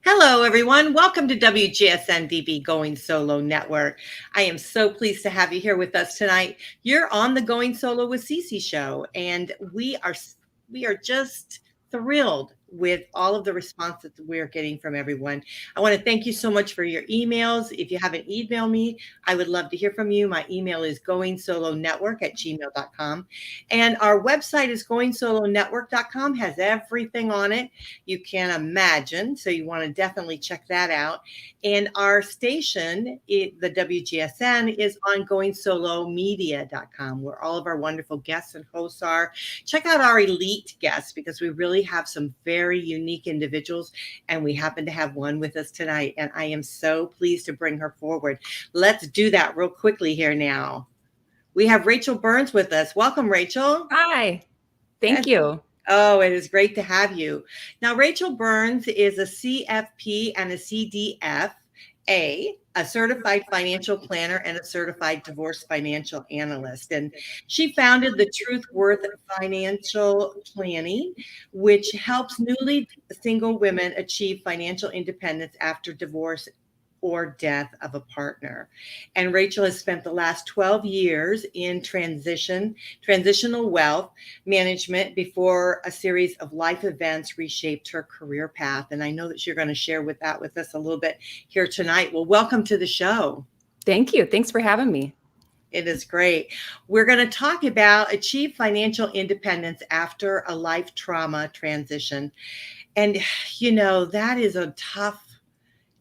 Hello, everyone. Welcome to WGSN-DB Going Solo Network. I am so pleased to have you here with us tonight. You're on the Going Solo with Cece show, and we are just thrilled with all of the response that we're getting from everyone. I want to thank you so much for your emails. If you haven't emailed me, I would love to hear from you. My email is goingsolonetwork@gmail.com. And our website is goingsolonetwork.com, has everything on it you can imagine. So you want to definitely check that out. And our station, the WGSN, is on goingsolomedia.com, where all of our wonderful guests and hosts are. Check out our elite guests, because we really have some very unique individuals, and we happen to have one with us tonight, and I am so pleased to bring her forward. Let's do that real quickly here now. We have Rachael Burns with us. Welcome, Rachael. Hi. Thank you. Oh, it is great to have you. Now, Rachael Burns is a CFP and a CDFA, a certified financial planner and a certified divorce financial analyst. And she founded the Truth Worth Financial Planning, which helps newly single women achieve financial independence after divorce or death of a partner. And Rachael has spent the last 12 years in transitional wealth management before a series of life events reshaped her career path. And I know that you're going to share with us a little bit here tonight. Well, welcome to the show. Thank you. Thanks for having me. It is great. We're going to talk about achieve financial independence after a life trauma transition. And, you know, that is it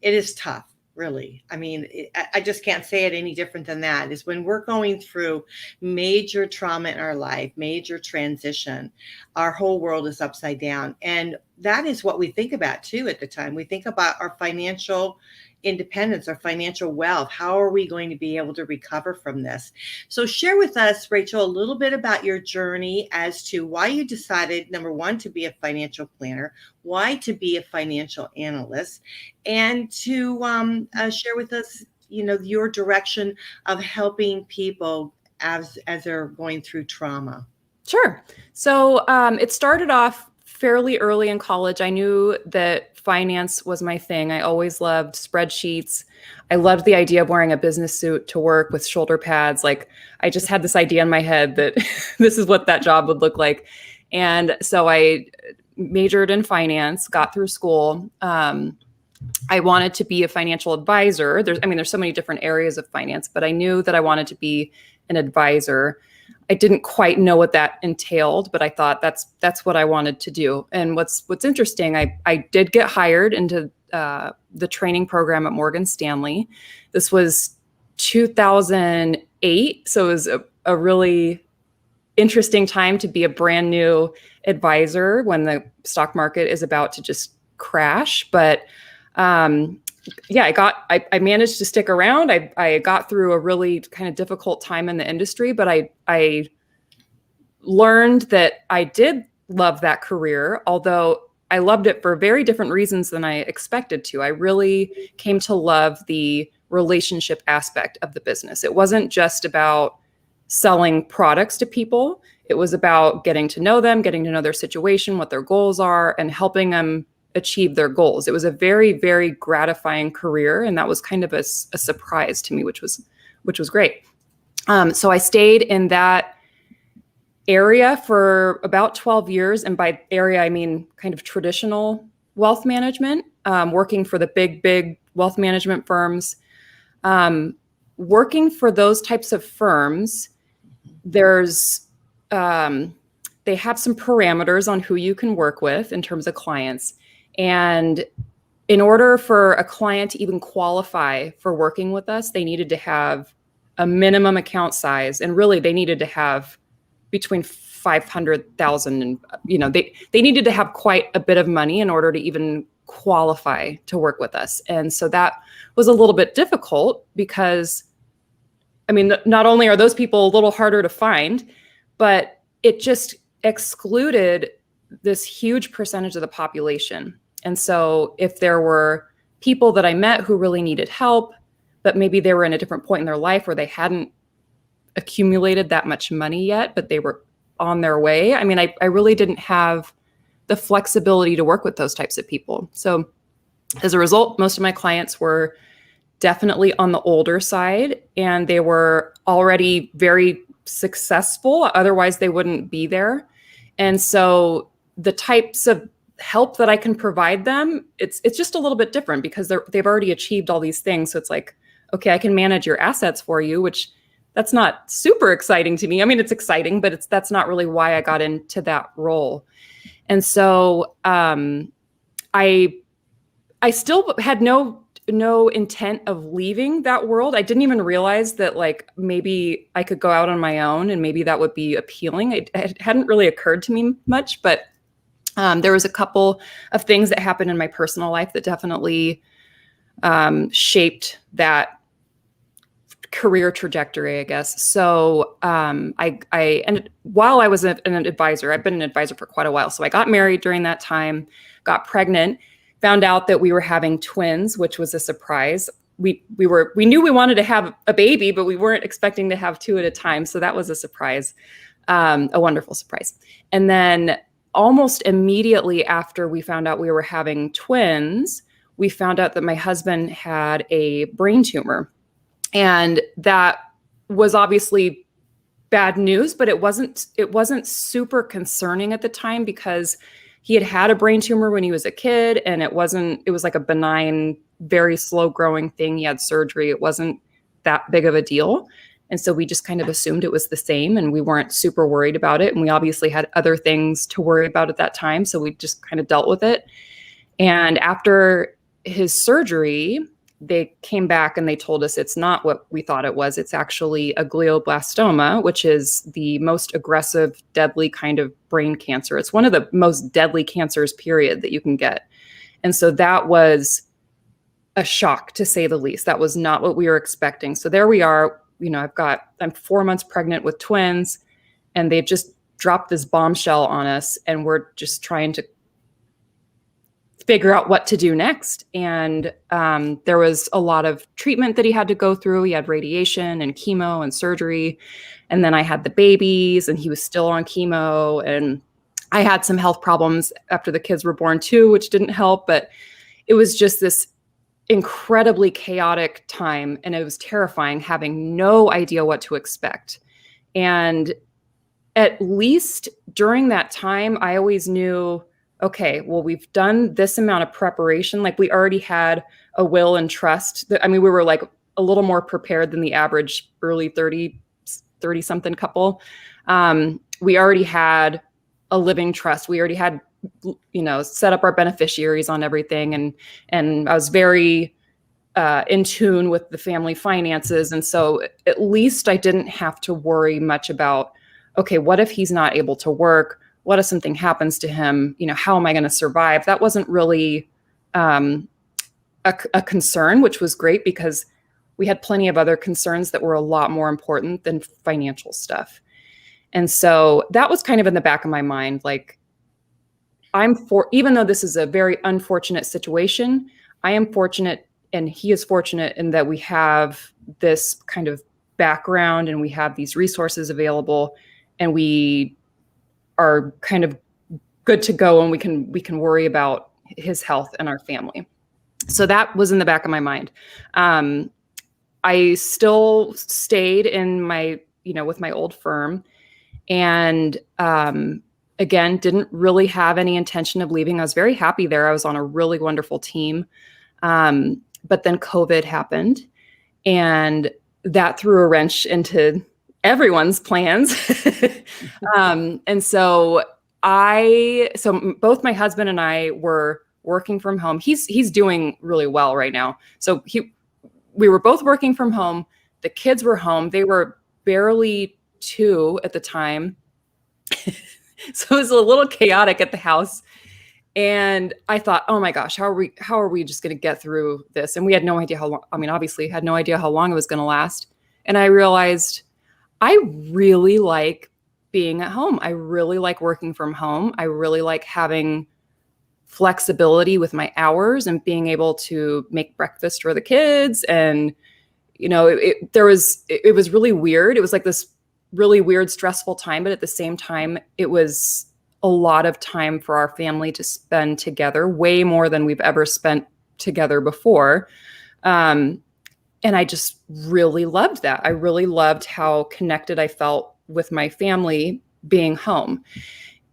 is tough. Really. I mean, I just can't say it any different than that. Is when we're going through major trauma in our life, major transition, our whole world is upside down. And that is what we think about too at the time. We think about our financial independence, our financial wealth. How are we going to be able to recover from this? So share with us, Rachael, a little bit about your journey as to why you decided, number one, to be a financial planner, why to be a financial analyst, and to share with us, you know, your direction of helping people as they're going through trauma. Sure. So it started off fairly early in college. I knew that finance was my thing. I always loved spreadsheets. I loved the idea of wearing a business suit to work with shoulder pads. Like, I just had this idea in my head that this is what that job would look like. And so I majored in finance, got through school. I wanted to be a financial advisor. There's so many different areas of finance, but I knew that I wanted to be an advisor. I didn't quite know what that entailed, but I thought that's what I wanted to do. And what's interesting, I did get hired into the training program at Morgan Stanley. This was 2008, so it was a really interesting time to be a brand new advisor when the stock market is about to just crash. But I managed to stick around. I got through a really kind of difficult time in the industry, but I learned that I did love that career, although I loved it for very different reasons than I expected to. I really came to love the relationship aspect of the business. It wasn't just about selling products to people. It was about getting to know them, getting to know their situation, what their goals are, and helping them achieve their goals. It was a very, very gratifying career, and that was kind of a surprise to me, which was great. So I stayed in that area for about 12 years, and by area I mean kind of traditional wealth management, working for the big wealth management firms. Working for those types of firms, there's they have some parameters on who you can work with in terms of clients. And in order for a client to even qualify for working with us, they needed to have a minimum account size. And really, they needed to have between 500,000 and, they needed to have quite a bit of money in order to even qualify to work with us. And so that was a little bit difficult because, not only are those people a little harder to find, but it just excluded this huge percentage of the population. And so if there were people that I met who really needed help, but maybe they were in a different point in their life where they hadn't accumulated that much money yet, but they were on their way. I really didn't have the flexibility to work with those types of people. So As a result, most of my clients were definitely on the older side, and they were already very successful. Otherwise, they wouldn't be there. And so the types of help that I can provide them, it's just a little bit different because they've already achieved all these things. So it's like, okay, I can manage your assets for you, which that's not super exciting to me. I mean, it's exciting, but that's not really why I got into that role. And so I still had no intent of leaving that world. I didn't even realize that like maybe I could go out on my own and maybe that would be appealing. It hadn't really occurred to me much, but there was a couple of things that happened in my personal life that definitely shaped that career trajectory, I guess. So and while I was an advisor, I've been an advisor for quite a while. So I got married during that time, got pregnant, found out that we were having twins, which was a surprise. We knew we wanted to have a baby, but we weren't expecting to have two at a time. So that was a surprise, a wonderful surprise. And then almost immediately after we found out we were having twins, we found out that my husband had a brain tumor. And that was obviously bad news, but it wasn't super concerning at the time because he had a brain tumor when he was a kid, and it was like a benign, very slow growing thing. He had surgery. It wasn't that big of a deal. And so we just kind of assumed it was the same, and we weren't super worried about it. And we obviously had other things to worry about at that time. So we just kind of dealt with it. And after his surgery, they came back and they told us it's not what we thought it was. It's actually a glioblastoma, which is the most aggressive, deadly kind of brain cancer. It's one of the most deadly cancers, period, that you can get. And so that was a shock, to say the least. That was not what we were expecting. So there we are. You know, I'm 4 months pregnant with twins, and they've just dropped this bombshell on us, and we're just trying to figure out what to do next. And there was a lot of treatment that he had to go through. He had radiation and chemo and surgery. And then I had the babies, and he was still on chemo. And I had some health problems after the kids were born too, which didn't help. But it was just this incredibly chaotic time. And it was terrifying, having no idea what to expect. And at least during that time, I always knew, okay, well, we've done this amount of preparation. Like we already had a will and trust. I mean, we were like a little more prepared than the average early 30 something couple. We already had a living trust. We already had, set up our beneficiaries on everything. And I was very in tune with the family finances. And so at least I didn't have to worry much about, okay, what if he's not able to work? What if something happens to him? How am I going to survive? That wasn't really a concern, which was great because we had plenty of other concerns that were a lot more important than financial stuff. And so that was kind of in the back of my mind. Like, even though this is a very unfortunate situation, I am fortunate, and he is fortunate in that we have this kind of background and we have these resources available, and we are kind of good to go, and we can worry about his health and our family. So that was in the back of my mind. I still stayed in my, with my old firm, and again, didn't really have any intention of leaving. I was very happy there. I was on a really wonderful team. But then COVID happened, and that threw a wrench into everyone's plans. And so both my husband and I were working from home. He's doing really well right now. So we were both working from home. The kids were home. They were barely 2 at the time. So it was a little chaotic at the house. And I thought, oh my gosh, how are we just going to get through this? And we had no idea how long. I mean, obviously had no idea how long it was going to last. And I realized I really like being at home. I really like working from home. I really like having flexibility with my hours and being able to make breakfast for the kids. And, it was really weird. It was like this really weird, stressful time. But at the same time, it was a lot of time for our family to spend together, way more than we've ever spent together before. And I just really loved that. I really loved how connected I felt with my family being home.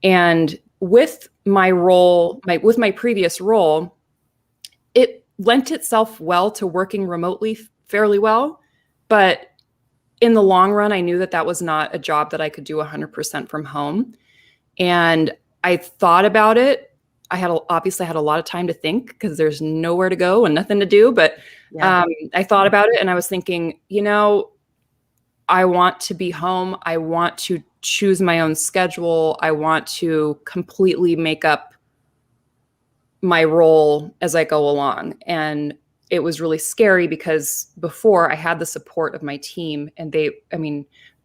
And with my role, with my previous role, it lent itself well to working remotely fairly well. But in the long run, I knew that that was not a job that I could do 100% from home. And I thought about it. Obviously had a lot of time to think because there's nowhere to go and nothing to do. But I thought about it and I was thinking, I want to be home. I want to choose my own schedule. I want to completely make up my role as I go along. And it was really scary because before I had the support of my team and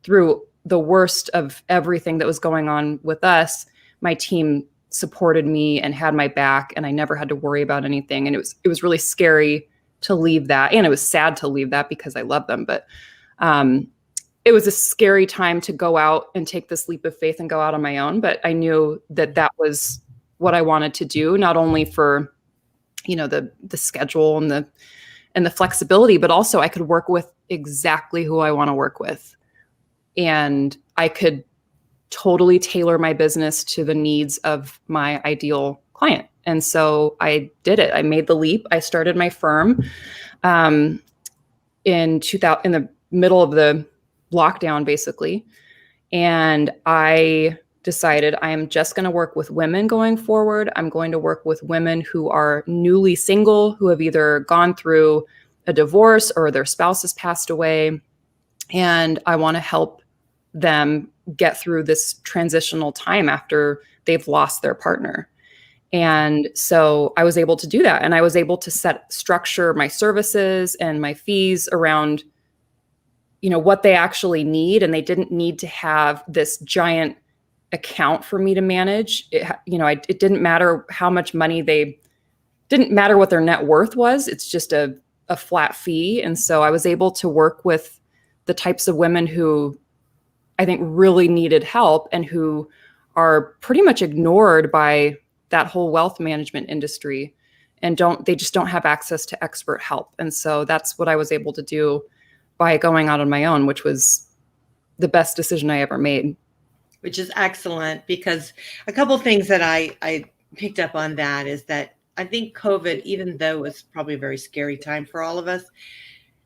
through the worst of everything that was going on with us, my team supported me and had my back and I never had to worry about anything. And it was really scary to leave that. And it was sad to leave that because I love them. But it was a scary time to go out and take this leap of faith and go out on my own. But I knew that that was what I wanted to do, not only for, the schedule and the flexibility, but also I could work with exactly who I want to work with. And I could totally tailor my business to the needs of my ideal client. And so I did it. I made the leap. I started my firm in the middle of the lockdown, basically. And I decided I am just going to work with women going forward. I'm going to work with women who are newly single, who have either gone through a divorce or their spouse has passed away. And I want to help them get through this transitional time after they've lost their partner. And so I was able to do that. And I was able to structure my services and my fees around, what they actually need. And they didn't need to have this giant account for me to manage. It didn't matter how much money didn't matter what their net worth was. It's just a flat fee. And so I was able to work with the types of women who I think really needed help and who are pretty much ignored by that whole wealth management industry and they just don't have access to expert help. And so that's what I was able to do by going out on my own, which was the best decision I ever made. Which is excellent, because a couple of things that I picked up on that is that I think COVID, even though it was probably a very scary time for all of us,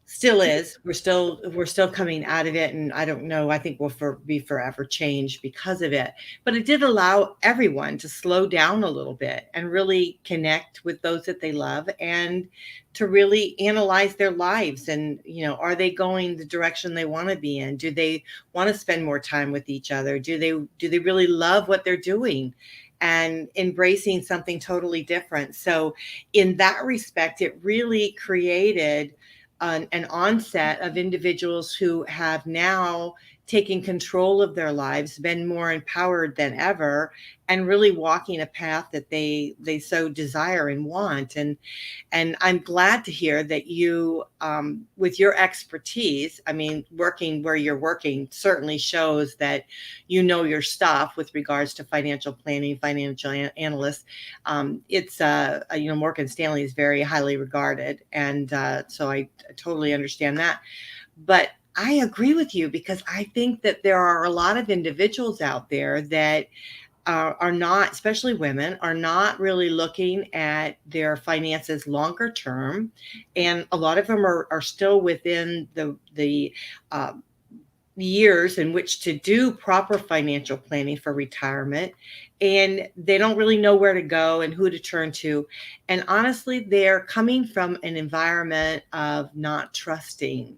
still is. We're still coming out of it, and I don't know. I think we'll be forever changed because of it. But it did allow everyone to slow down a little bit and really connect with those that they love, and to really analyze their lives. And are they going the direction they want to be in? Do they want to spend more time with each other? Do they really love what they're doing? And embracing something totally different. So in that respect, it really created an onset of individuals who have now taken control of their lives, been more empowered than ever, and really walking a path that they so desire and want. And I'm glad to hear that you, with your expertise, working where you're working certainly shows that your stuff with regards to financial planning, financial analysts. It's Morgan Stanley is very highly regarded, and so I totally understand that. But I agree with you, because I think that there are a lot of individuals out there that are not, especially women, are not really looking at their finances longer term. And a lot of them are still within the years in which to do proper financial planning for retirement. And they don't really know where to go and who to turn to. And honestly, they're coming from an environment of not trusting.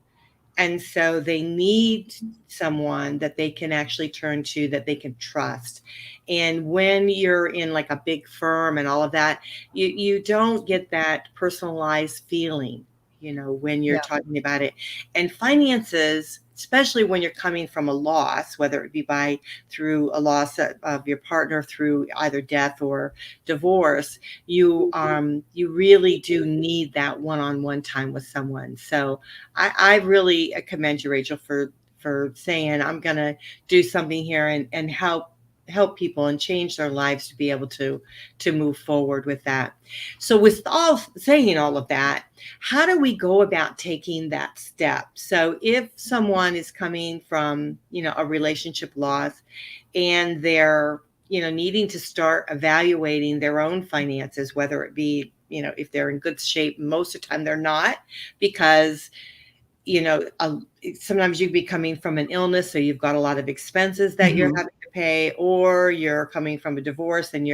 And so they need someone that they can actually turn to, that they can trust. And when you're in like a big firm and all of that, you don't get that personalized feeling, when you're talking about it. And finances, especially when you're coming from a loss, whether it be through a loss of your partner through either death or divorce, you really do need that one-on-one time with someone. So I really commend you, Rachel, for saying, I'm going to do something here and help help people and change their lives to be able to move forward with that. So with saying all of that, how do we go about taking that step? So if someone is coming from, a relationship loss, and they're, needing to start evaluating their own finances, whether it be, if they're in good shape, most of the time they're not, because sometimes you'd be coming from an illness, so you've got a lot of expenses that you're having to pay, or you're coming from a divorce and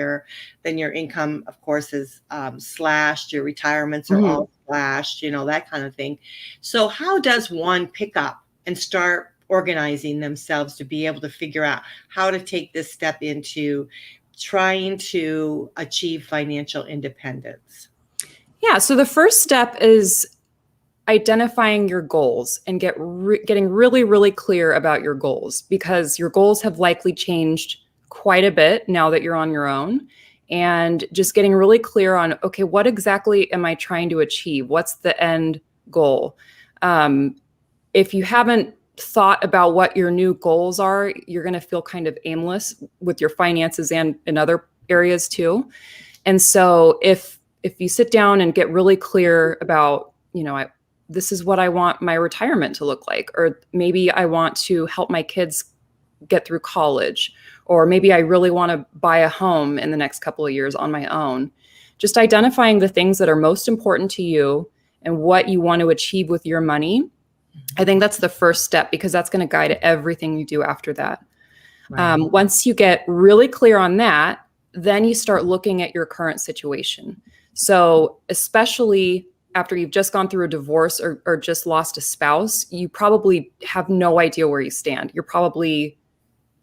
then your income, of course, is slashed. Your retirements are all slashed, that kind of thing. So how does one pick up and start organizing themselves to be able to figure out how to take this step into trying to achieve financial independence? Yeah. So the first step is identifying your goals and getting really, really clear about your goals, because your goals have likely changed quite a bit now that you're on your own, and just getting really clear on, okay, what exactly am I trying to achieve? What's the end goal? If you haven't thought about what your new goals are, you're going to feel kind of aimless with your finances and in other areas too. And so if you sit down and get really clear about, this is what I want my retirement to look like, or maybe I want to help my kids get through college, or maybe I really want to buy a home in the next couple of years on my own. Just identifying the things that are most important to you and what you want to achieve with your money. I think that's the first step, because that's going to guide everything you do after that. Right. Once you get really clear on that, then you start looking at your current situation. So especially after you've just gone through a divorce or just lost a spouse, you probably have no idea where you stand. You're probably,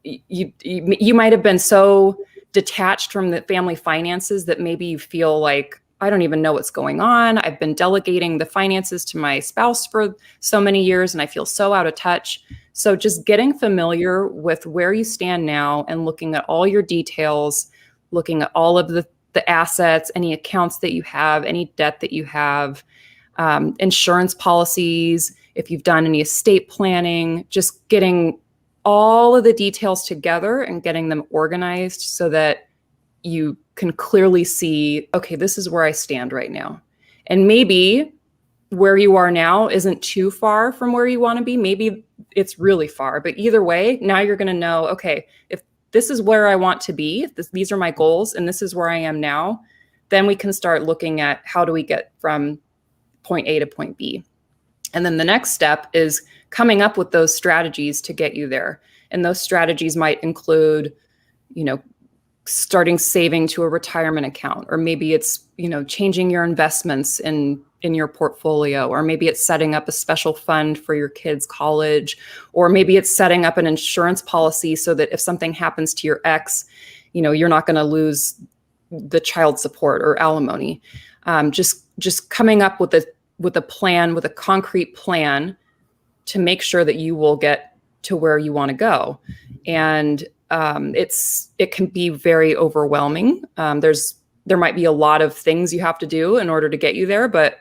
you might have been so detached from the family finances that maybe you feel like, I don't even know what's going on. I've been delegating the finances to my spouse for so many years, and I feel so out of touch. So just getting familiar with where you stand now and looking at all your details, looking at all of the assets, any accounts that you have, any debt that you have, insurance policies, if you've done any estate planning, just getting all of the details together and getting them organized so that you can clearly see, okay, this is where I stand right now. And maybe where you are now isn't too far from where you want to be. Maybe it's really far, but either way, now you're going to know, okay, if this is where I want to be, these are my goals, and this is where I am now, then we can start looking at how do we get from point A to point B. And then the next step is coming up with those strategies to get you there. And those strategies might include, starting saving to a retirement account, or maybe it's, changing your investments in your portfolio, or maybe it's setting up a special fund for your kids' college, or maybe it's setting up an insurance policy so that if something happens to your ex, you're not going to lose the child support or alimony. Just coming up with a plan, with a concrete plan to make sure that you will get to where you want to go. And it can be very overwhelming. There might be a lot of things you have to do in order to get you there, but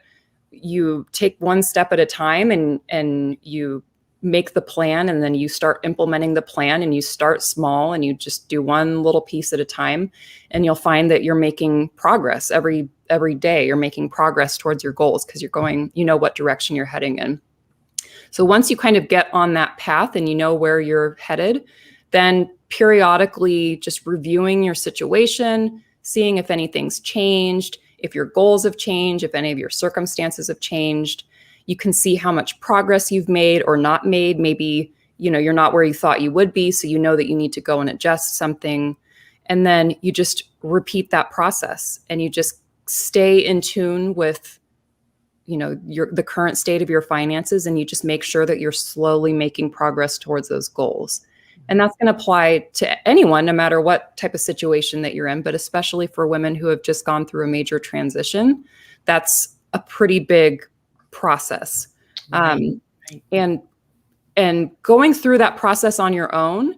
you take one step at a time and you make the plan, and then you start implementing the plan, and you start small and you just do one little piece at a time, and you'll find that you're making progress every day. You're making progress towards your goals because you're going, what direction you're heading in. So once you kind of get on that path and you know where you're headed, then periodically just reviewing your situation, seeing if anything's changed, if your goals have changed, if any of your circumstances have changed. You can see how much progress you've made or not made. Maybe, you're not where you thought you would be, so you know that you need to go and adjust something. And then you just repeat that process, and you just stay in tune with, the current state of your finances, and you just make sure that you're slowly making progress towards those goals. And that's going to apply to anyone, no matter what type of situation that you're in, but especially for women who have just gone through a major transition. That's a pretty big process. Right. And going through that process on your own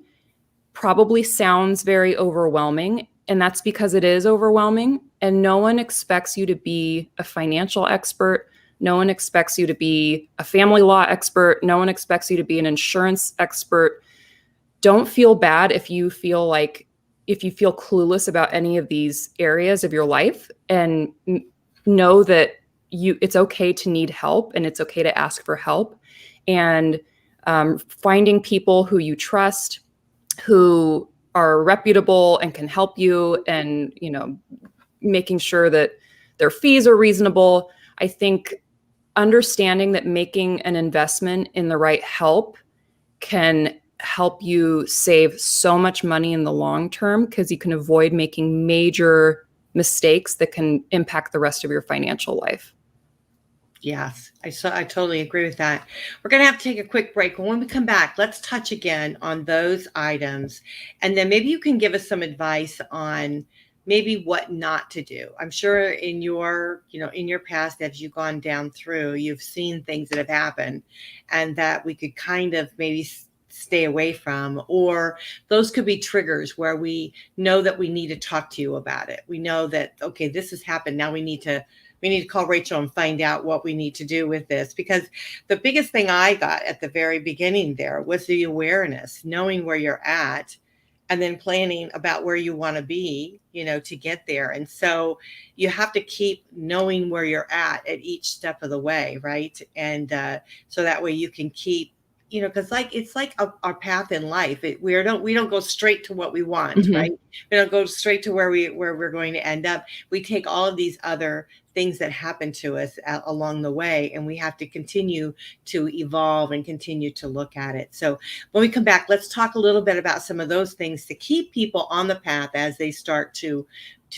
probably sounds very overwhelming. And that's because it is overwhelming. And no one expects you to be a financial expert. No one expects you to be a family law expert. No one expects you to be an insurance expert. Don't feel bad if you feel like if you feel clueless about any of these areas of your life, and know that it's okay to need help and it's okay to ask for help, and finding people who you trust, who are reputable and can help you, and making sure that their fees are reasonable. I think understanding that making an investment in the right help can help you save so much money in the long term, because you can avoid making major mistakes that can impact the rest of your financial life. Yes, I totally agree with that. We're going to have to take a quick break. When we come back, let's touch again on those items. And then maybe you can give us some advice on maybe what not to do. I'm sure in your past, as you've gone down through, you've seen things that have happened and that we could kind of maybe stay away from, or those could be triggers where we know that we need to talk to you about it. We know that, okay, this has happened. Now we need to call Rachael and find out what we need to do with this. Because the biggest thing I got at the very beginning there was the awareness, knowing where you're at, and then planning about where you want to be, to get there. And so you have to keep knowing where you're at each step of the way, right? And so that way you can keep, because it's like our path in life. We don't go straight to what we want, Mm-hmm. right? We don't go straight to where we're going to end up. We take all of these other things that happen to us along the way, and we have to continue to evolve and continue to look at it. So when we come back, let's talk a little bit about some of those things to keep people on the path as they start to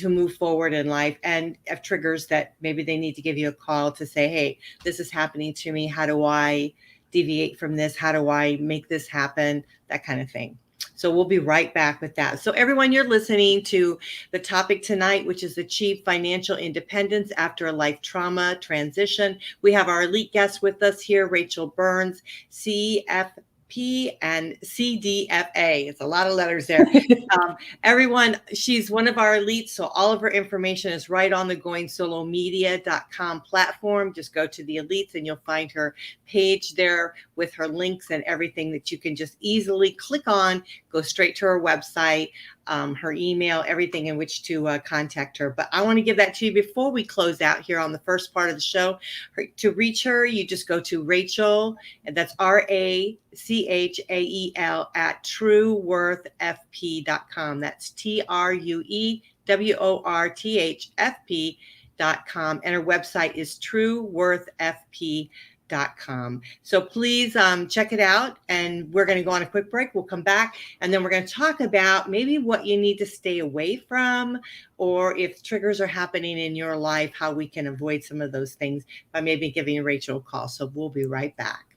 move forward in life, and have triggers that maybe they need to give you a call to say, hey, this is happening to me. How do I deviate from this? How do I make this happen? That kind of thing. So we'll be right back with that. So everyone, you're listening to the topic tonight, which is achieve financial independence after a life trauma transition. We have our elite guest with us here, Rachael Burns, CFP and CDFA. It's a lot of letters there. Everyone, she's one of our elites, so all of her information is right on the goingsolomedia.com platform. Just go to the elites and you'll find her page there with her links and everything that you can just easily click on, go straight to her website, her email, everything in which to contact her. But I want to give that to you before we close out here on the first part of the show. To reach her, you just go to Rachael, and that's RACHAEL at trueworthfp.com. That's TRUEWORTHFP.com. And her website is trueworthfp.com. So please check it out, and we're going to go on a quick break. We'll come back, and then we're going to talk about maybe what you need to stay away from, or if triggers are happening in your life, how we can avoid some of those things by maybe giving Rachael a call. So we'll be right back.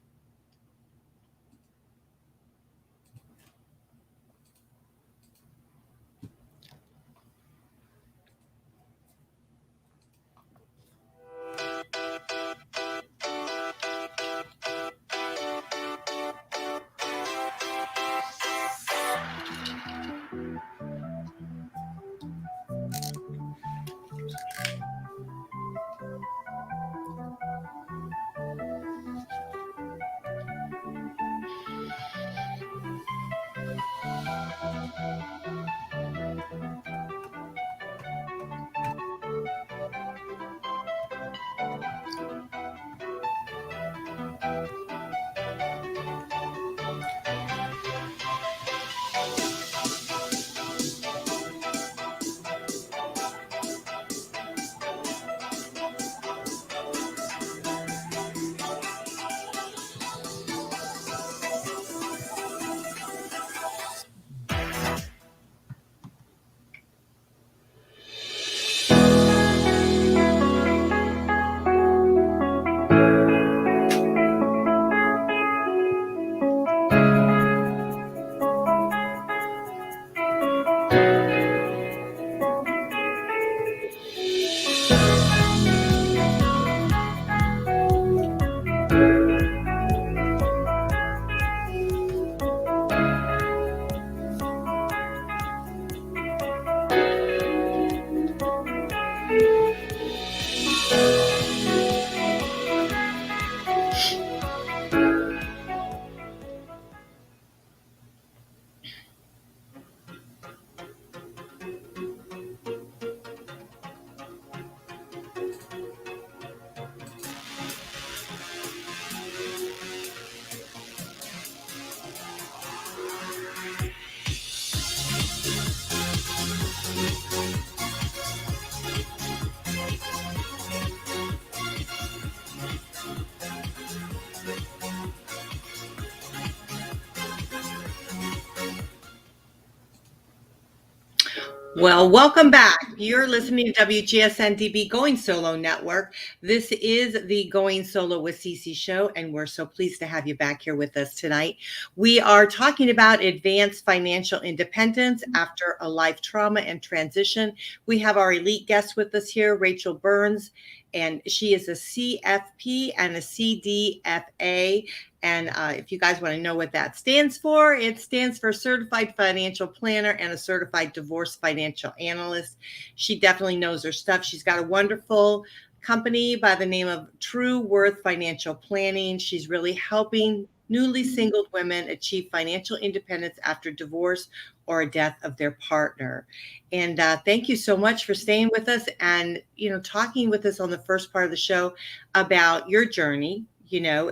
Well, welcome back. You're listening to WGSN-DB Going Solo Network. This is the Going Solo with Cece show, and we're so pleased to have you back here with us tonight. We are talking about advanced financial independence after a life trauma and transition. We have our elite guest with us here, Rachael Burns, and she is a CFP and a CDFA. And if you guys want to know what that stands for, it stands for Certified Financial Planner and a Certified Divorce Financial Analyst. She definitely knows her stuff. She's got a wonderful company by the name of True Worth Financial Planning. She's really helping newly singled women achieve financial independence after divorce or a death of their partner. And thank you so much for staying with us and, talking with us on the first part of the show about your journey.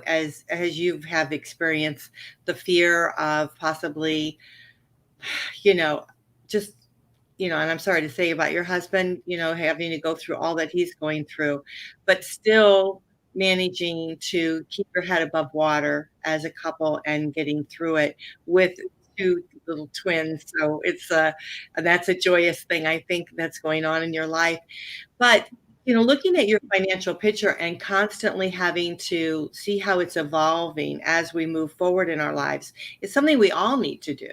As you have experienced the fear of possibly, just, and I'm sorry to say about your husband, having to go through all that he's going through, but still managing to keep your head above water as a couple and getting through it with two little twins. So that's a joyous thing, I think, that's going on in your life. But looking at your financial picture and constantly having to see how it's evolving as we move forward in our lives is something we all need to do.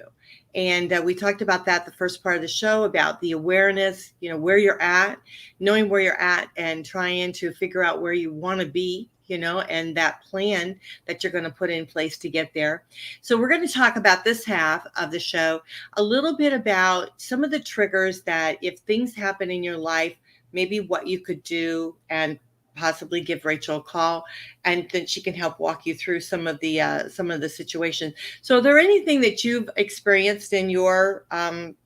And we talked about that the first part of the show, about the awareness, where you're at, knowing where you're at and trying to figure out where you want to be, and that plan that you're going to put in place to get there. So we're going to talk about this half of the show, a little bit about some of the triggers that if things happen in your life, maybe what you could do, and possibly give Rachael a call, and then she can help walk you through some of the situations. So, are there anything that you've experienced in your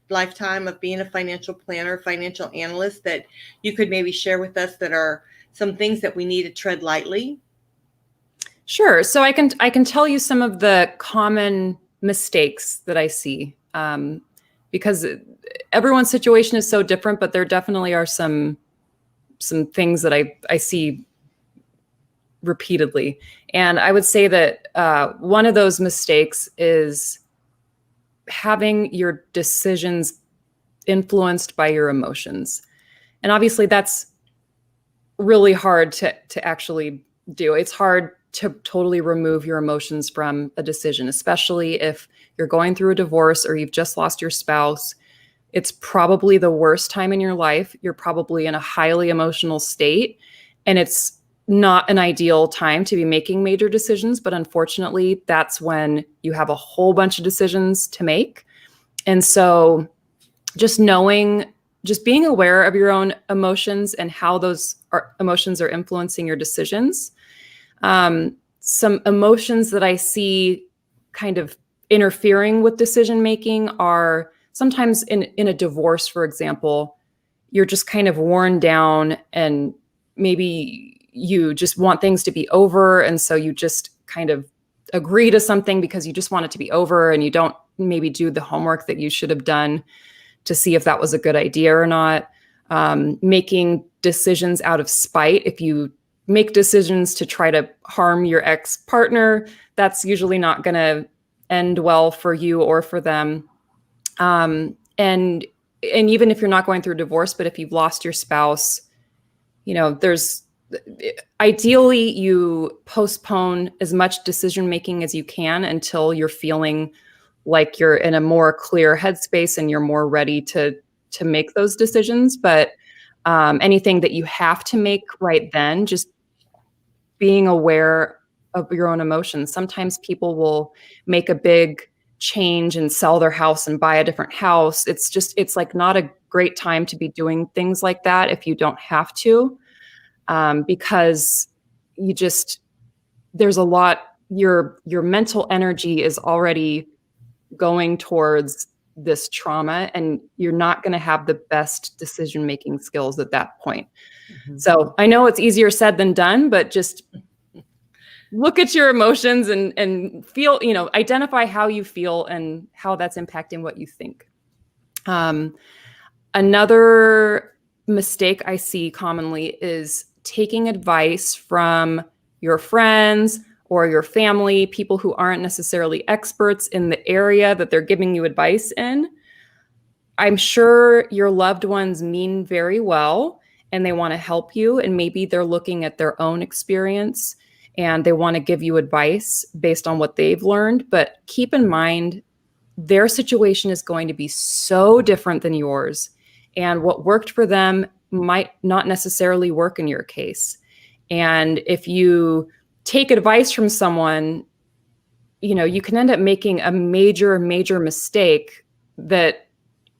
lifetime of being a financial planner, financial analyst, that you could maybe share with us that are some things that we need to tread lightly? Sure. So I can tell you some of the common mistakes that I see, because everyone's situation is so different, but there definitely are some things that I see repeatedly. And I would say that one of those mistakes is having your decisions influenced by your emotions. And obviously that's really hard to actually do. It's hard to totally remove your emotions from a decision, especially if you're going through a divorce or you've just lost your spouse. It's probably the worst time in your life. You're probably in a highly emotional state, and it's not an ideal time to be making major decisions. But unfortunately, that's when you have a whole bunch of decisions to make. And so just being aware of your own emotions and how those emotions are influencing your decisions. Some emotions that I see kind of interfering with decision making are sometimes in a divorce, for example, you're just kind of worn down and maybe you just want things to be over. And so you just kind of agree to something because you just want it to be over, and you don't maybe do the homework that you should have done to see if that was a good idea or not. Making decisions out of spite. If you make decisions to try to harm your ex-partner, that's usually not going to end well for you or for them. And even if you're not going through divorce, but if you've lost your spouse, ideally you postpone as much decision making as you can until you're feeling like you're in a more clear headspace and you're more ready to make those decisions. But anything that you have to make right then, just being aware of your own emotions. Sometimes people will make a big change and sell their house and buy a different house. It's like not a great time to be doing things like that if you don't have to, because there's a lot, your mental energy is already going towards this trauma, and you're not going to have the best decision-making skills at that point. Mm-hmm. So I know it's easier said than done, but just look at your emotions and feel, identify how you feel and how that's impacting what you think. Another mistake I see commonly is taking advice from your friends or your family, people who aren't necessarily experts in the area that they're giving you advice in. I'm sure your loved ones mean very well and they want to help you. And maybe they're looking at their own experience and they want to give you advice based on what they've learned. But keep in mind, their situation is going to be so different than yours. And what worked for them might not necessarily work in your case. And if you take advice from someone, you can end up making a major, major mistake that,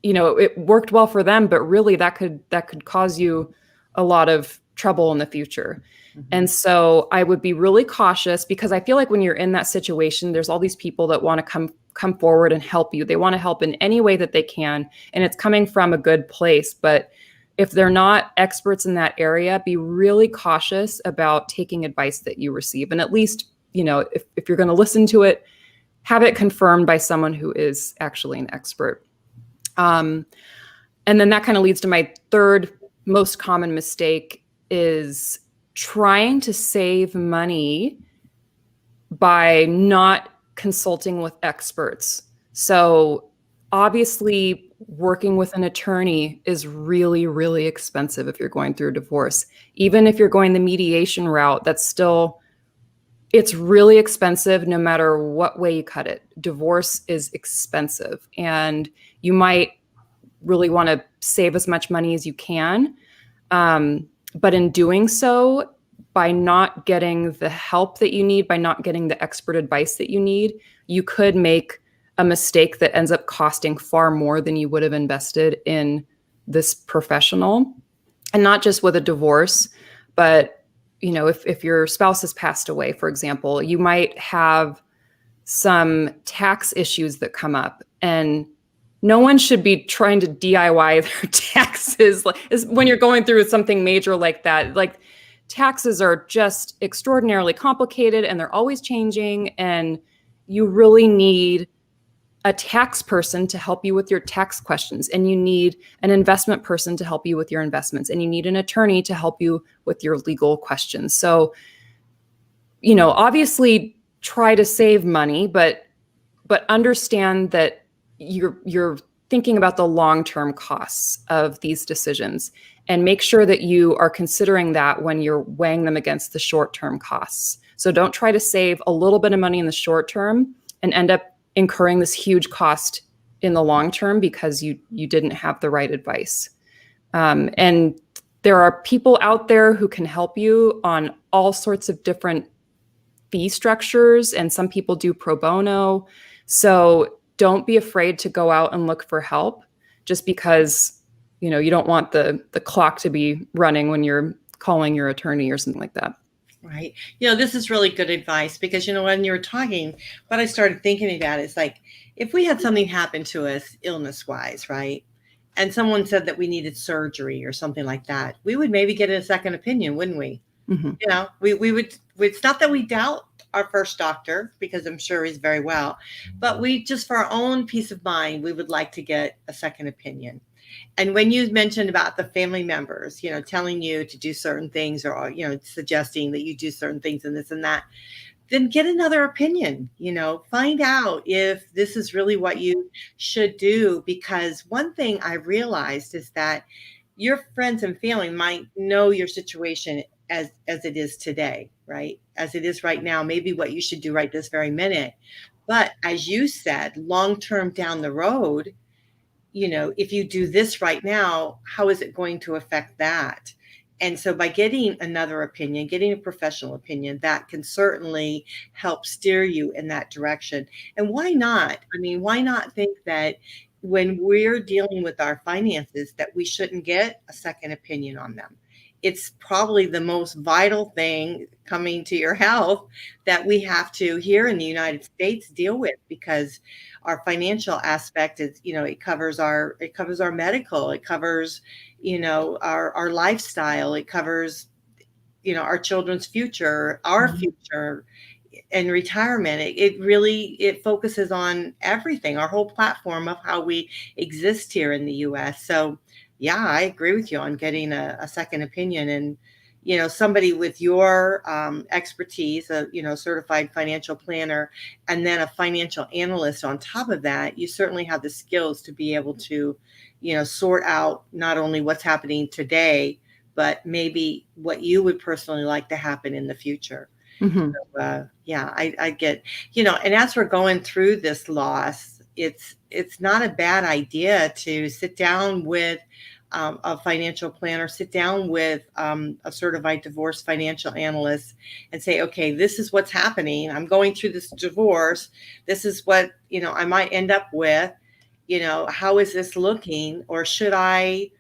it worked well for them, but really that could cause you a lot of trouble in the future. Mm-hmm. And so I would be really cautious, because I feel like when you're in that situation, there's all these people that want to come forward and help you. They want to help in any way that they can. And it's coming from a good place. But if they're not experts in that area, be really cautious about taking advice that you receive. And at least, if you're going to listen to it, have it confirmed by someone who is actually an expert. And then that kind of leads to my third most common mistake, is trying to save money by not consulting with experts. So obviously, working with an attorney is really, really expensive if you're going through a divorce. Even if you're going the mediation route, it's really expensive no matter what way you cut it. Divorce is expensive, and you might really want to save as much money as you can. But in doing so, by not getting the help that you need, by not getting the expert advice that you need, you could make a mistake that ends up costing far more than you would have invested in this professional. And not just with a divorce, but if your spouse has passed away, for example, you might have some tax issues that come up, and no one should be trying to DIY their taxes when you're going through something major like that. Like, taxes are just extraordinarily complicated and they're always changing, and you really need a tax person to help you with your tax questions, and you need an investment person to help you with your investments, and you need an attorney to help you with your legal questions. So, obviously try to save money, but understand that you're thinking about the long-term costs of these decisions, and make sure that you are considering that when you're weighing them against the short-term costs. So don't try to save a little bit of money in the short term and end up incurring this huge cost in the long term because you didn't have the right advice. And there are people out there who can help you on all sorts of different fee structures, and some people do pro bono. So don't be afraid to go out and look for help, just because you don't want the clock to be running when you're calling your attorney or something like that. Right. This is really good advice, because, when you were talking, what I started thinking about is, like, if we had something happen to us illness wise, right, and someone said that we needed surgery or something like that, we would maybe get a second opinion, wouldn't we? Mm-hmm. We would, it's not that we doubt our first doctor, because I'm sure he's very well, but we just, for our own peace of mind, we would like to get a second opinion. And when you mentioned about the family members, telling you to do certain things, or, suggesting that you do certain things and this and that, then get another opinion, find out if this is really what you should do. Because one thing I realized is that your friends and family might know your situation as it is today, right? As it is right now, maybe what you should do right this very minute. But as you said, long-term down the road, if you do this right now, how is it going to affect that? And so by getting another opinion, getting a professional opinion, that can certainly help steer you in that direction. And why not? Why not think that when we're dealing with our finances, that we shouldn't get a second opinion on them? It's probably the most vital thing coming to your health that we have to, here in the United States, deal with, because our financial aspect is, it covers our medical, it covers, our lifestyle, it covers, our children's future, our future, and retirement. It focuses on everything, our whole platform of how we exist here in the U.S. So yeah, I agree with you on getting a second opinion. And somebody with your expertise, a certified financial planner, and then a financial analyst on top of that, you certainly have the skills to be able to, sort out not only what's happening today, but maybe what you would personally like to happen in the future. Mm-hmm. So, I get, and as we're going through this loss, it's not a bad idea to sit down with a financial planner, sit down with a certified divorce financial analyst and say, okay, this is what's happening. I'm going through this divorce. This is what, I might end up with, how is this looking? Or should I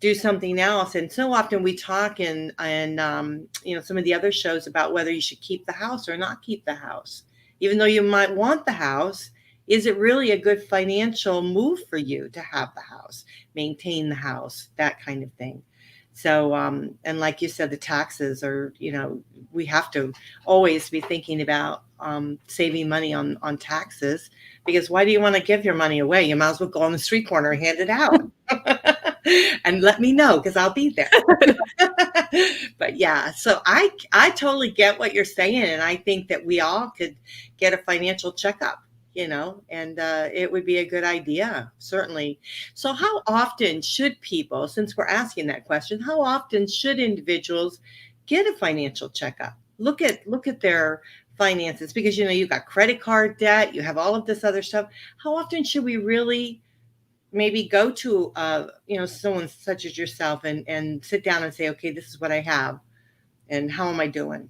do something else? And so often we talk in some of the other shows about whether you should keep the house or not keep the house. Even though you might want the house, is it really a good financial move for you to have the house, maintain the house, that kind of thing? So, and like you said, the taxes are, we have to always be thinking about saving money on taxes, because why do you want to give your money away? You might as well go on the street corner and hand it out. And let me know, because I'll be there. But yeah, so I totally get what you're saying. And I think that we all could get a financial checkup, and it would be a good idea, certainly. So how often should people, since we're asking that question, how often should individuals get a financial checkup? Look at their finances, because, you've got credit card debt, you have all of this other stuff. How often should we really maybe go to, someone such as yourself and sit down and say, okay, this is what I have and how am I doing?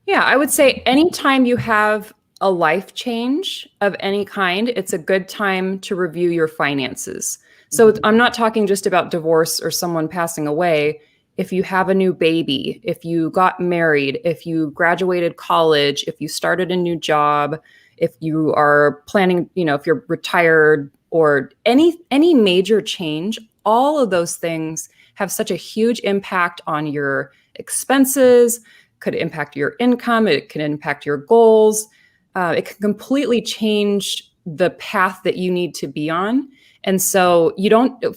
Yeah, I would say anytime you have a life change of any kind, it's a good time to review your finances. So I'm not talking just about divorce or someone passing away. If you have a new baby, if you got married, if you graduated college, if you started a new job, if you are planning, if you're retired, or any major change, all of those things have such a huge impact on your expenses, could impact your income, it can impact your goals. It can completely change the path that you need to be on. And so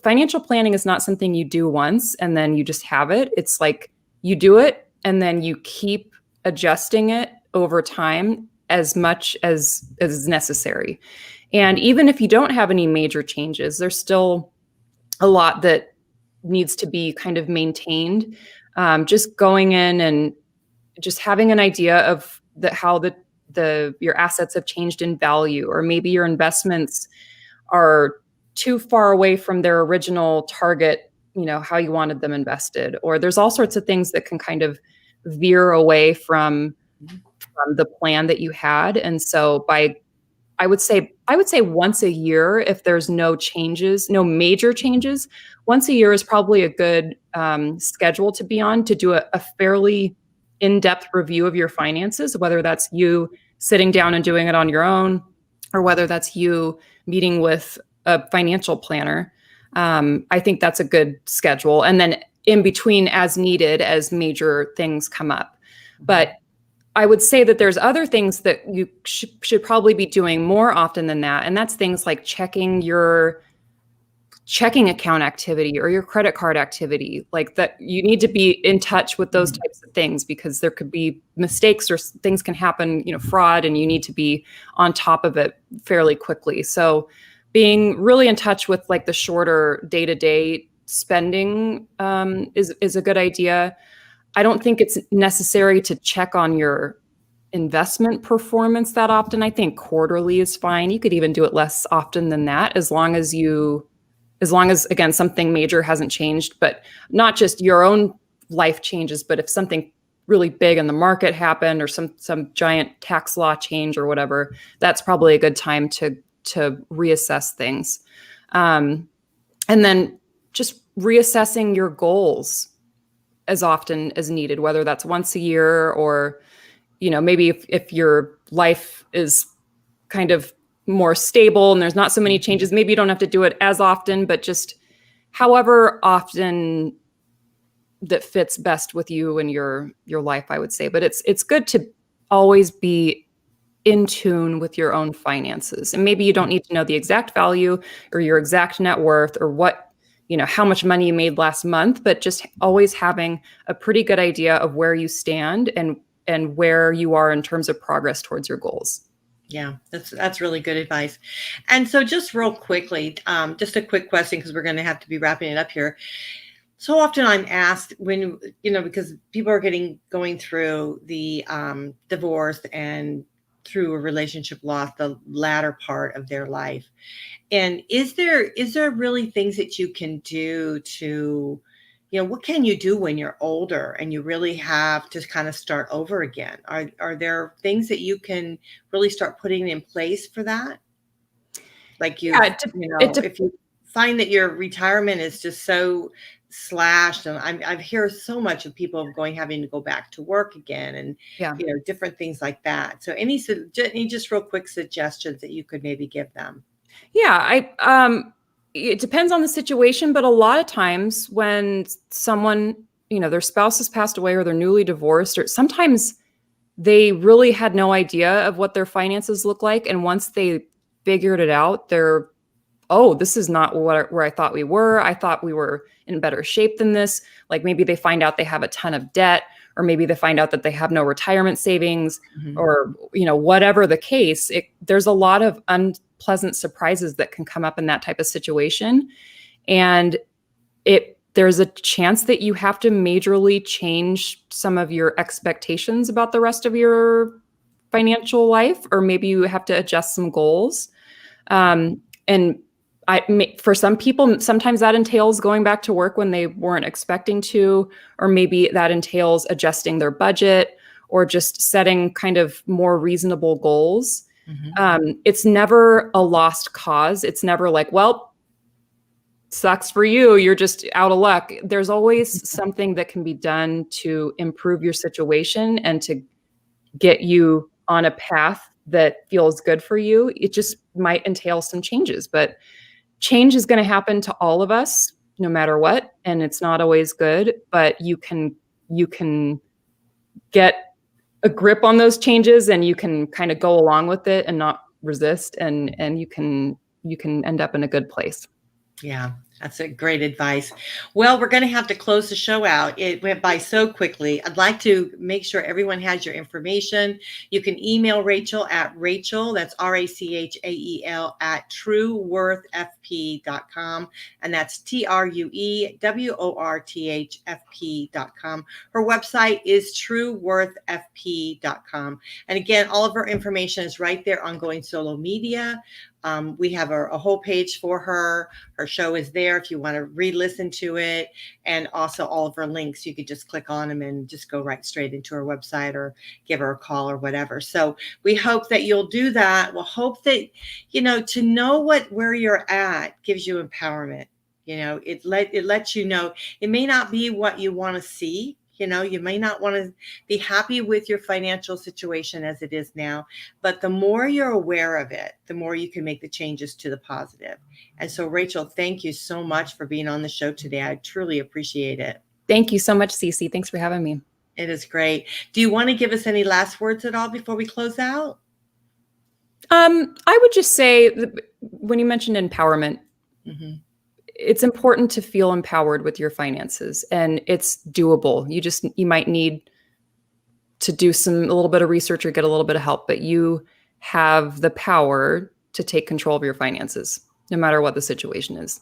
financial planning is not something you do once and then you just have it. It's like you do it and then you keep adjusting it over time as much as is necessary. And even if you don't have any major changes, there's still a lot that needs to be kind of maintained. Just going in and just having an idea of how your assets have changed in value, or maybe your investments are too far away from their original target, how you wanted them invested, or there's all sorts of things that can kind of veer away from the plan that you had. And so I would say once a year, if there's no major changes, once a year is probably a good schedule to be on, to do a fairly in-depth review of your finances, whether that's you sitting down and doing it on your own, or whether that's you meeting with a financial planner. I think that's a good schedule. And then in between, as needed, as major things come up. But I would say that there's other things that you should probably be doing more often than that. And that's things like checking your checking account activity or your credit card activity. Like that, you need to be in touch with those types of things, because there could be mistakes or things can happen, fraud, and you need to be on top of it fairly quickly. So being really in touch with like the shorter day-to-day spending is a good idea. I don't think it's necessary to check on your investment performance that often. I think quarterly is fine. You could even do it less often than that, as long as again, something major hasn't changed, but not just your own life changes, but if something really big in the market happened, or some giant tax law change or whatever, that's probably a good time to reassess things. And then just reassessing your goals as often as needed, whether that's once a year, or, maybe if your life is kind of more stable and there's not so many changes, maybe you don't have to do it as often, but just however often that fits best with you and your life, I would say. But it's good to always be in tune with your own finances. And maybe you don't need to know the exact value or your exact net worth or what how much money you made last month, but just always having a pretty good idea of where you stand and where you are in terms of progress towards your goals. Yeah, that's really good advice. And so just real quickly, just a quick question, because we're going to have to be wrapping it up here. So often I'm asked when, because people are going through the divorce and through a relationship loss, the latter part of their life. And is there really things that you can do to, what can you do when you're older and you really have to kind of start over again? Are there things that you can really start putting in place for that? Like if you find that your retirement is just so slashed, and I've heard so much of people having to go back to work again, and different things like that. So any just real quick suggestions that you could maybe give them? Yeah, it depends on the situation, but a lot of times when someone, their spouse has passed away or they're newly divorced, or sometimes they really had no idea of what their finances look like. And once they figured it out, this is not where I thought we were. I thought we were in better shape than this. Like maybe they find out they have a ton of debt, or maybe they find out that they have no retirement savings, or, whatever the case, there's a lot of unpleasant surprises that can come up in that type of situation. And there's a chance that you have to majorly change some of your expectations about the rest of your financial life, or maybe you have to adjust some goals. And for some people, sometimes that entails going back to work when they weren't expecting to, or maybe that entails adjusting their budget or just setting kind of more reasonable goals. It's never a lost cause. It's never like, well, sucks for you, you're just out of luck. There's always something that can be done to improve your situation and to get you on a path that feels good for you. It just might entail some changes, but change is going to happen to all of us no matter what, and it's not always good, but you can get a grip on those changes, and you can kind of go along with it and not resist, and you can end up in a good place. Yeah, that's a great advice. Well, we're going to have to close the show out. It went by so quickly. I'd like to make sure everyone has your information. You can email Rachael at Rachael, that's Rachael at trueworthfp.com. And that's TRUEWORTHFP.com. Her website is trueworthfp.com. And again, all of her information is right there on Going Solo Media. We have a whole page for her. Her show is there if you want to re-listen to it. And also all of her links, you could just click on them and just go right straight into her website or give her a call or whatever. So we hope that you'll do that. We'll hope that, to know where you're at gives you empowerment. It lets you know it may not be what you want to see. You may not want to be happy with your financial situation as it is now, but the more you're aware of it, the more you can make the changes to the positive. And so, Rachael, thank you so much for being on the show today. I truly appreciate it. Thank you so much, Cece. Thanks for having me. It is great. Do you want to give us any last words at all before we close out? I would just say, when you mentioned empowerment, it's important to feel empowered with your finances, and it's doable. You might need to do a little bit of research or get a little bit of help, but you have the power to take control of your finances, no matter what the situation is.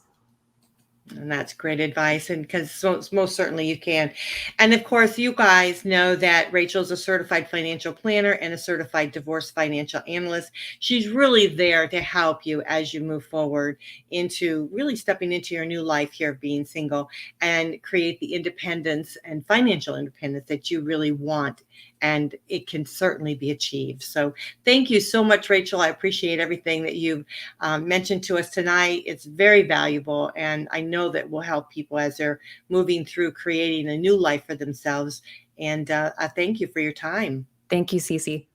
And that's great advice. And because most certainly you can. And of course, you guys know that Rachael's a certified financial planner and a certified divorce financial analyst. She's really there to help you as you move forward into really stepping into your new life here of being single and create the independence and financial independence that you really want. And it can certainly be achieved. So thank you so much, Rachael. I appreciate everything that you've mentioned to us tonight. It's very valuable. And I know that will help people as they're moving through creating a new life for themselves. And I thank you for your time. Thank you, Cece.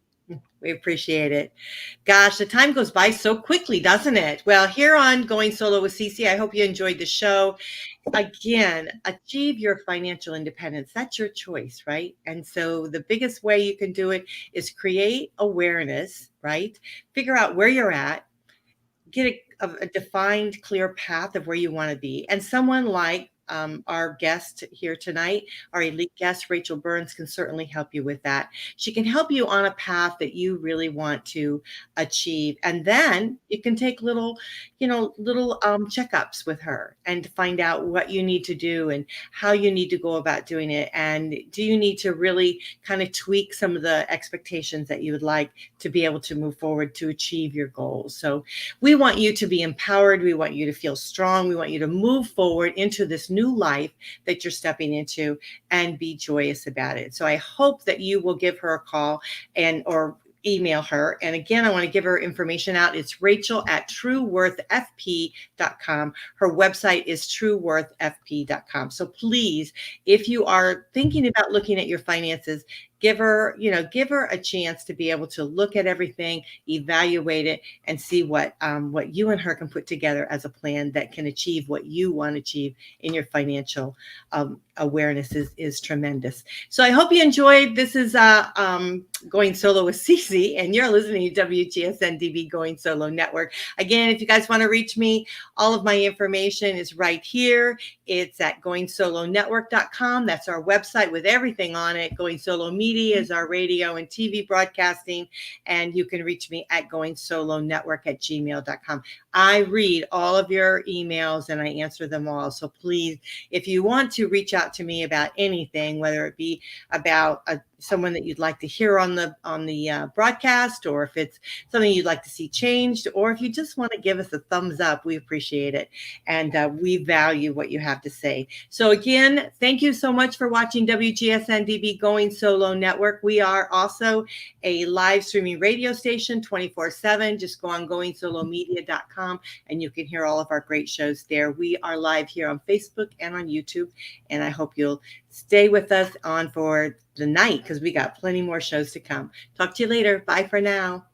We appreciate it. Gosh, the time goes by so quickly, doesn't it? Well, here on Going Solo with Cece, I hope you enjoyed the show. Again, achieve your financial independence. That's your choice, right? And so the biggest way you can do it is create awareness, right? Figure out where you're at, get a defined, clear path of where you want to be. And someone like our guest here tonight, our elite guest, Rachael Burns, can certainly help you with that. She can help you on a path that you really want to achieve. And then you can take little checkups with her and find out what you need to do and how you need to go about doing it. And do you need to really kind of tweak some of the expectations that you would like to be able to move forward to achieve your goals. So we want you to be empowered. We want you to feel strong. We want you to move forward into this new life that you're stepping into and be joyous about it. So I hope that you will give her a call or email her. And again, I want to give her information out. It's Rachael@trueworthfp.com. Her website is trueworthfp.com. So please, if you are thinking about looking at your finances, give her a chance to be able to look at everything, evaluate it, and see what you and her can put together as a plan that can achieve what you want to achieve in your financial awareness is tremendous. So I hope you enjoyed. This is Going Solo with Cece, and you're listening to WGSN-DB Going Solo Network. Again, if you guys want to reach me, all of my information is right here. It's at goingsolonetwork.com. That's our website with everything on it. Going Solo Media is our radio and TV broadcasting, and you can reach me at goingsolonetwork@gmail.com. I read all of your emails and I answer them all. So please, if you want to reach out to me about anything, whether it be about someone that you'd like to hear on the broadcast, or if it's something you'd like to see changed, or if you just want to give us a thumbs up, we appreciate it. And we value what you have to say. So again, thank you so much for watching WGSN-DB Going Solo Network. We are also a live streaming radio station 24/7. Just go on goingsolomedia.com and you can hear all of our great shows there. We are live here on Facebook and on YouTube. And I hope you'll stay with us on for the night because we got plenty more shows to come. Talk to you later. Bye for now.